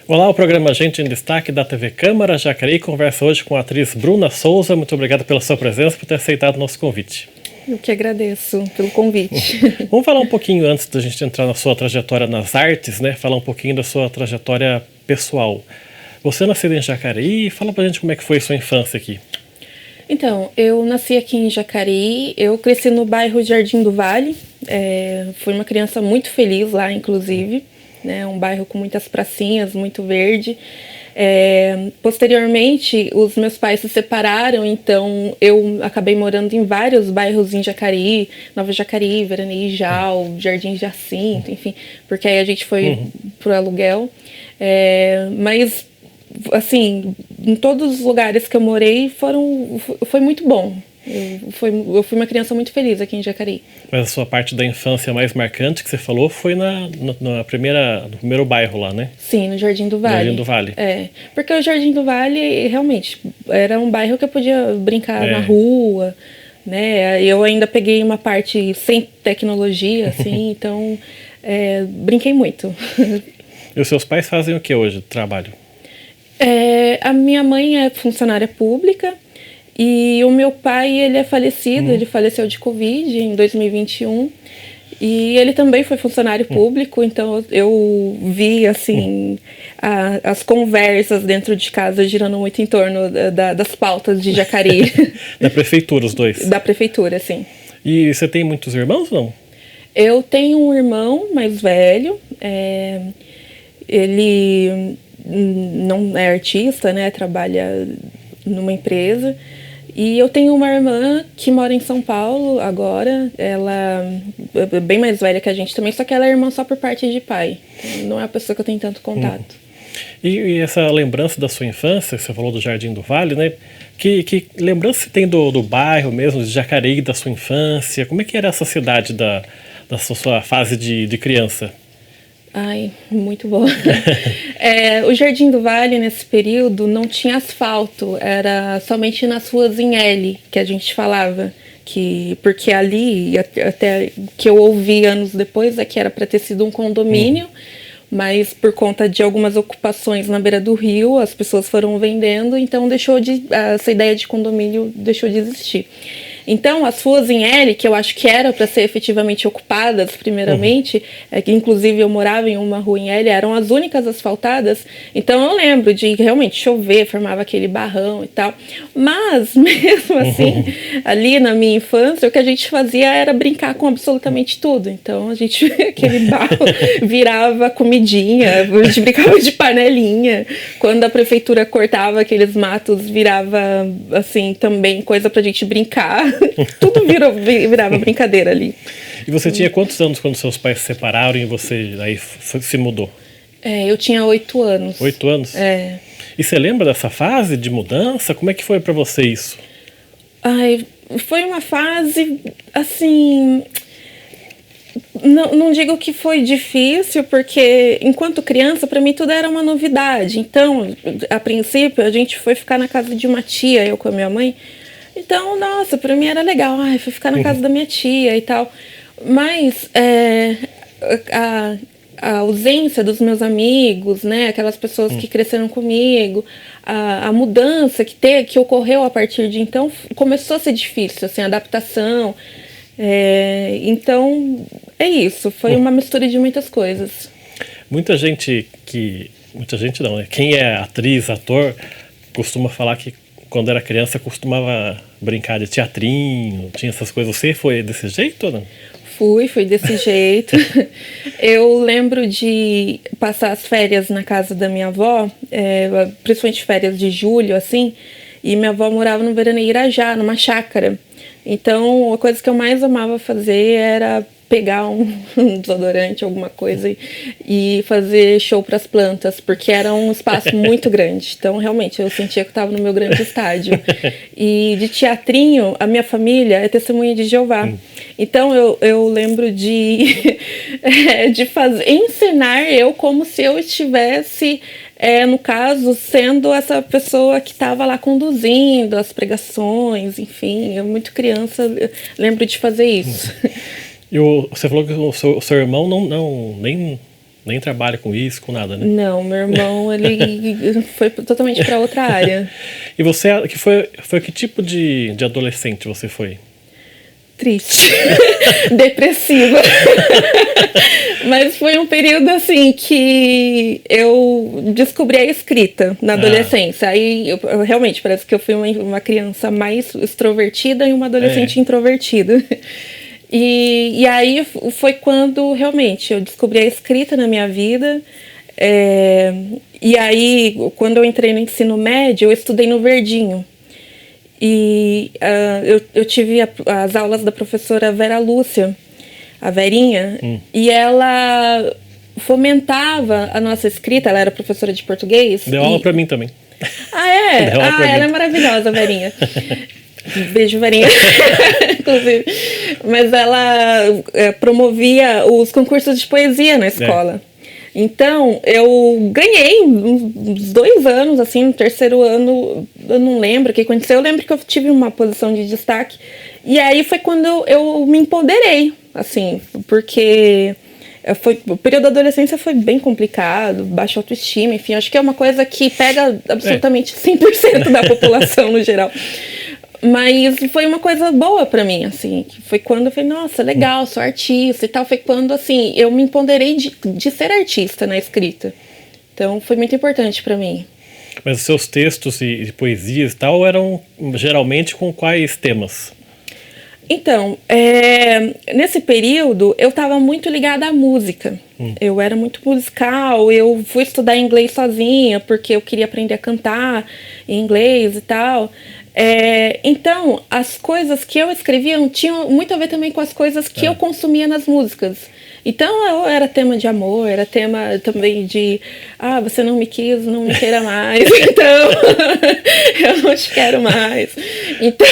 Olá, o programa Gente em Destaque da TV Câmara Jacareí conversa hoje com a atriz Bruna Souza. Muito obrigado pela sua presença, por ter aceitado o nosso convite. Eu que agradeço pelo convite. Vamos falar um pouquinho, antes da gente entrar na sua trajetória nas artes, né? Falar um pouquinho da sua trajetória pessoal. Você nasceu em Jacareí, fala pra gente como é que foi a sua infância aqui. Então, eu nasci aqui em Jacareí, eu cresci no bairro Jardim do Vale, fui uma criança muito feliz lá, inclusive, né? Um bairro com muitas pracinhas, muito verde. Posteriormente, os meus pais se separaram, então eu acabei morando em vários bairros em Jacareí, Nova Jacareí, Veraneio Jal, Jardim Jacinto, enfim, porque aí a gente foi pro aluguel. Mas, assim, em todos os lugares que eu morei foi muito bom. Eu fui uma criança muito feliz aqui em Jacareí. Mas a sua parte da infância mais marcante que você falou foi no primeiro bairro lá, né? Sim, no Jardim do Vale. Jardim do Vale. Porque o Jardim do Vale, realmente, era um bairro que eu podia brincar na rua, né? Eu ainda peguei uma parte sem tecnologia, assim, então brinquei muito. E os seus pais fazem o que hoje, trabalho? A minha mãe é funcionária pública. E o meu pai, ele é falecido, ele faleceu de Covid em 2021. E ele também foi funcionário público, então eu vi, assim, as conversas dentro de casa girando muito em torno das pautas de Jacareí. Da prefeitura, os dois? Da prefeitura, sim. E você tem muitos irmãos, não? Eu tenho um irmão mais velho, ele não é artista, né, trabalha numa empresa. E eu tenho uma irmã que mora em São Paulo agora, ela é bem mais velha que a gente também, só que ela é irmã só por parte de pai, não é a pessoa que eu tenho tanto contato. E essa lembrança da sua infância, que você falou do Jardim do Vale, né? Que lembrança você tem do bairro mesmo, de Jacareí, da sua infância? Como é que era essa cidade da sua fase de criança? Ai, muito boa. O Jardim do Vale, nesse período, não tinha asfalto, era somente nas ruas em L que a gente falava. Porque ali, até que eu ouvi anos depois, é que era para ter sido um condomínio, mas por conta de algumas ocupações na beira do rio, as pessoas foram vendendo, então essa ideia de condomínio deixou de existir. Então, as ruas em L, que eu acho que era para ser efetivamente ocupadas primeiramente, que inclusive eu morava em uma rua em L, eram as únicas asfaltadas. Então, eu lembro de realmente chover, formava aquele barrão e tal. Mas, mesmo assim, ali na minha infância, o que a gente fazia era brincar com absolutamente tudo. Então, aquele barro virava comidinha, a gente brincava de panelinha. Quando a prefeitura cortava aqueles matos, virava, assim, também coisa pra gente brincar. Tudo virava brincadeira ali. E você tinha quantos anos quando seus pais se separaram e você aí se mudou? Eu tinha 8 anos. 8 anos? E você lembra dessa fase de mudança? Como é que foi pra você isso? Foi uma fase, assim... Não digo que foi difícil, porque enquanto criança, para mim tudo era uma novidade. Então, a princípio, a gente foi ficar na casa de uma tia, eu com a minha mãe. Então, nossa, pra mim era legal. Fui ficar na casa da minha tia e tal. Mas a ausência dos meus amigos, né? Aquelas pessoas que cresceram comigo, a mudança que ocorreu a partir de então, começou a ser difícil, assim, a adaptação. Então, é isso. Foi uma mistura de muitas coisas. Muita gente não, né? Quem é atriz, ator, costuma falar que quando era criança costumava brincar de teatrinho, tinha essas coisas. Você foi desse jeito ou não? Fui desse jeito. Eu lembro de passar as férias na casa da minha avó, principalmente férias de julho, assim, e minha avó morava no Veraneio Irajá, numa chácara. Então, a coisa que eu mais amava fazer era pegar um desodorante, alguma coisa, e fazer show para as plantas, porque era um espaço muito grande. Então, realmente, eu sentia que eu estava no meu grande estádio. E de teatrinho, a minha família é testemunha de Jeová. Então, eu lembro de encenar eu como se eu estivesse... no caso, sendo essa pessoa que estava lá conduzindo as pregações, enfim, eu muito criança, lembro de fazer isso. E você falou que o seu irmão Nem trabalha com isso, com nada, né? Não, meu irmão, ele foi totalmente para outra área. E você, foi que tipo de adolescente você foi? Triste, depressiva. Mas foi um período assim que eu descobri a escrita na adolescência. Aí realmente parece que eu fui uma criança mais extrovertida e uma adolescente introvertida. E aí foi quando realmente eu descobri a escrita na minha vida. E aí, quando eu entrei no ensino médio, eu estudei no Verdinho. E eu tive as aulas da professora Vera Lúcia, a Verinha, e ela fomentava a nossa escrita. Ela era professora de português. Deu aula pra mim também. Ah, é? Ela é maravilhosa, Verinha. Beijo, Verinha. Inclusive. Mas ela promovia os concursos de poesia na escola. Então, eu ganhei uns 2 anos, assim, no terceiro ano, eu não lembro o que aconteceu. Eu lembro que eu tive uma posição de destaque. E aí foi quando eu me empoderei, assim, porque o período da adolescência foi bem complicado, baixa autoestima, enfim, acho que é uma coisa que pega absolutamente 100% da população no geral. Mas foi uma coisa boa pra mim, assim, que foi quando eu falei, nossa, legal, sou artista e tal. Foi quando, assim, eu me empoderei de ser artista na escrita. Então, foi muito importante pra mim. Mas os seus textos e poesias e tal eram geralmente com quais temas? Então, nesse período, eu estava muito ligada à música. Eu era muito musical, eu fui estudar inglês sozinha, porque eu queria aprender a cantar em inglês e tal. Então, as coisas que eu escrevia tinham muito a ver também com as coisas que eu consumia nas músicas. Então, era tema de amor, era tema também de você não me quis, não me queira mais, então eu não te quero mais. Então,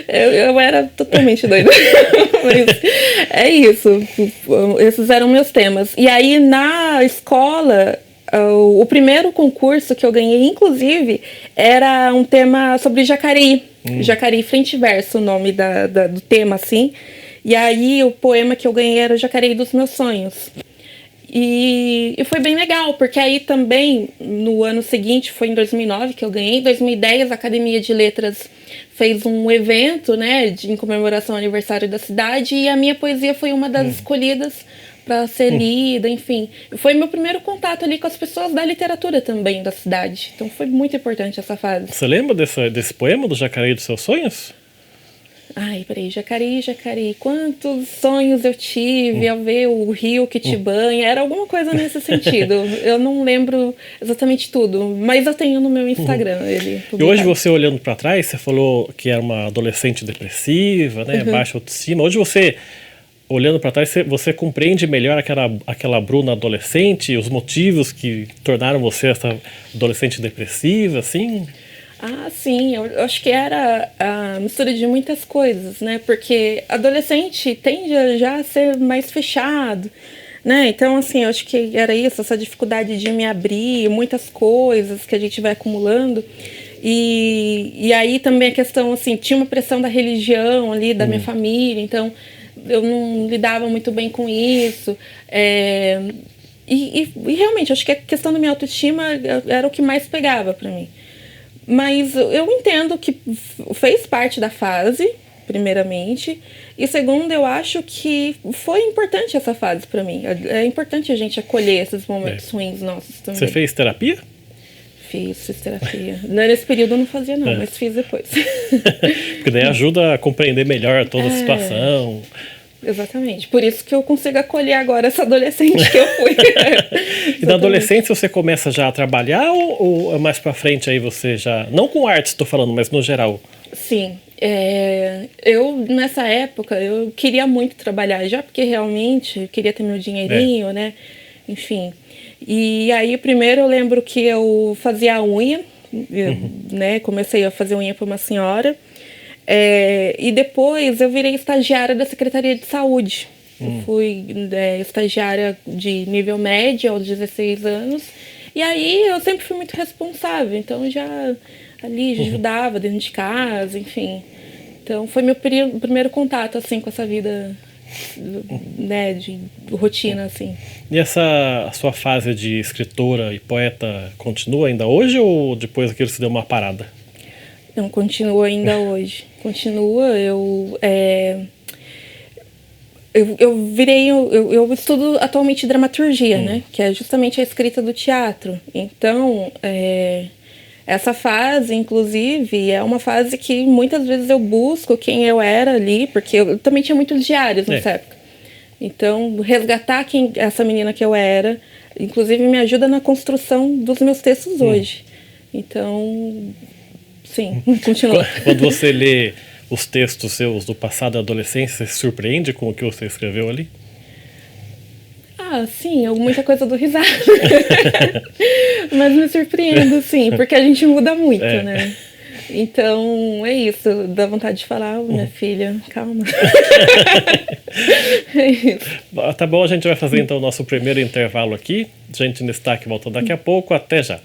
eu era totalmente doida. Mas é isso, esses eram meus temas. E aí, na escola, o primeiro concurso que eu ganhei, inclusive, era um tema sobre Jacareí. Jacareí Frente e Verso, o nome do tema, assim. E aí o poema que eu ganhei era Jacareí dos Meus Sonhos. E foi bem legal, porque aí também, no ano seguinte, foi em 2009 que eu ganhei. Em 2010, a Academia de Letras fez um evento, né, em comemoração ao aniversário da cidade, e a minha poesia foi uma das escolhidas para ser lida, enfim. Foi meu primeiro contato ali com as pessoas da literatura também da cidade. Então foi muito importante essa fase. Você lembra desse poema do Jacareí dos Seus Sonhos? Ai, peraí, Jacareí, Jacareí, quantos sonhos eu tive ao ver o rio que te banha. Era alguma coisa nesse sentido. Eu não lembro exatamente tudo, mas eu tenho no meu Instagram ele publicado. E hoje você olhando para trás, você falou que era uma adolescente depressiva, né, baixa autoestima. Hoje você, olhando para trás, você compreende melhor aquela Bruna adolescente, os motivos que tornaram você essa adolescente depressiva, assim? Sim, eu acho que era a mistura de muitas coisas, né? Porque adolescente tende já a ser mais fechado, né? Então, assim, eu acho que era isso, essa dificuldade de me abrir, muitas coisas que a gente vai acumulando. E aí também a questão, assim, tinha uma pressão da religião ali, da minha família, então eu não lidava muito bem com isso. E realmente, acho que a questão da minha autoestima era o que mais pegava pra mim. Mas eu entendo que fez parte da fase, primeiramente. E segundo, eu acho que foi importante essa fase para mim. É importante a gente acolher esses momentos ruins nossos também. Você fez terapia? Fiz terapia. Nesse período eu não fazia não, mas fiz depois. Porque daí ajuda a compreender melhor toda a situação. Exatamente. Por isso que eu consigo acolher agora essa adolescente que eu fui. E na adolescência você começa já a trabalhar ou é mais pra frente aí você já... Não com arte estou falando, mas no geral. Sim. Eu, nessa época, eu queria muito trabalhar já, porque realmente eu queria ter meu dinheirinho, né? Enfim. E aí, primeiro eu lembro que eu fazia a unha, né? Comecei a fazer unha para uma senhora. E depois eu virei estagiária da Secretaria de Saúde. Eu fui estagiária de nível médio aos 16 anos. E aí eu sempre fui muito responsável. Então já ali ajudava dentro de casa, enfim. Então foi meu primeiro contato assim, com essa vida né, de rotina, assim. E essa sua fase de escritora e poeta continua ainda hoje ou depois que ele se deu uma parada? Não, continua ainda hoje. Continua, eu estudo atualmente dramaturgia, né? Que é justamente a escrita do teatro. Então, essa fase, inclusive, é uma fase que muitas vezes eu busco quem eu era ali, porque eu também tinha muitos diários nessa época. Então, resgatar essa menina que eu era, inclusive me ajuda na construção dos meus textos hoje. Então, sim, continua. Quando você lê os textos seus do passado e adolescência, você se surpreende com o que você escreveu ali? Ah, sim, muita coisa do risado. Mas me surpreendo, sim, porque a gente muda muito, né? Então, é isso. Dá vontade de falar, minha filha, calma. É isso. Tá bom, a gente vai fazer então o nosso primeiro intervalo aqui. Gente em Destaque volta daqui a pouco. Até já.